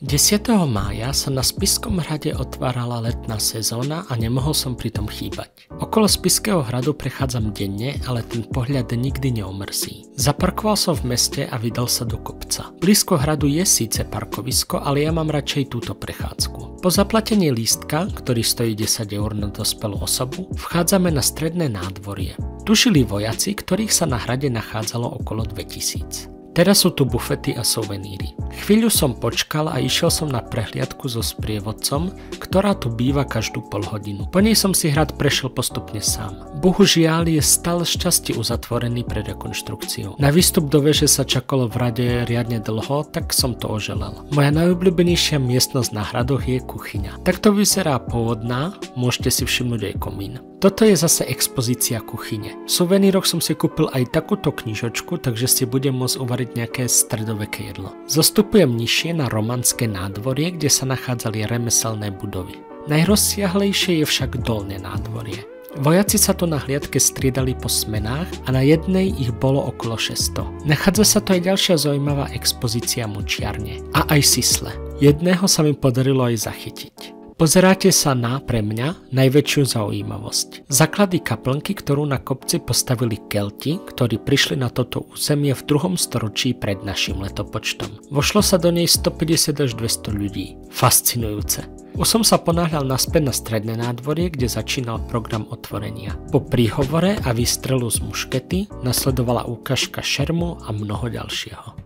10. mája sa na Spišskom hrade otvárala letná sezóna a nemohol som pri tom chýbať. Okolo Spišského hradu prechádzam denne, ale ten pohľad nikdy neomrzí. Zaparkoval som v meste a vydal sa do kopca. Blízko hradu je síce parkovisko, ale ja mám radšej túto prechádzku. Po zaplatení lístka, ktorý stojí 10 eur na dospelú osobu, vchádzame na stredné nádvorie. Tu žili vojaci, ktorých sa na hrade nachádzalo okolo 2000. Teraz sú tu bufety a suveníry. Chvíľu som počkal a išiel som na prehliadku so sprievodcom, ktorá tu býva každú polhodinu. Po nej som si hrad prešiel postupne sám. Bohužiaľ je stále šťastie uzatvorený pre rekonštrukciu. Na výstup do veže sa čakalo v rade riadne dlho, tak som to oželal. Moja najobľúbenejšia miestnosť na hradoch je kuchyňa. Takto vyzerá pôvodná, môžete si všimnúť aj komín. Toto je zase expozícia kuchyne. V suveníroch som si kúpil aj takúto knižočku, takže si budem môcť uvariť nejaké stredoveké jedlo. Zostupujem nižšie na románske nádvorie, kde sa nachádzali remeselné budovy. Najrozsiahlejšie je však dolné nádvorie. Vojaci sa tu na hliadke striedali po smenách a na jednej ich bolo okolo 600. Nachádza sa tu aj ďalšia zaujímavá expozícia močiarne. A aj sisle. Jedného sa mi podarilo aj zachytiť. Pozeráte sa na, pre mňa, najväčšiu zaujímavosť. Základy kaplnky, ktorú na kopci postavili Kelti, ktorí prišli na toto územie v 2. storočí pred našim letopočtom. Vošlo sa do nej 150 až 200 ľudí. Fascinujúce. Už som sa ponáhľal naspäť na stredné nádvorie, kde začínal program otvorenia. Po príhovore a výstrelu z muškety nasledovala ukážka šermu a mnoho ďalšieho.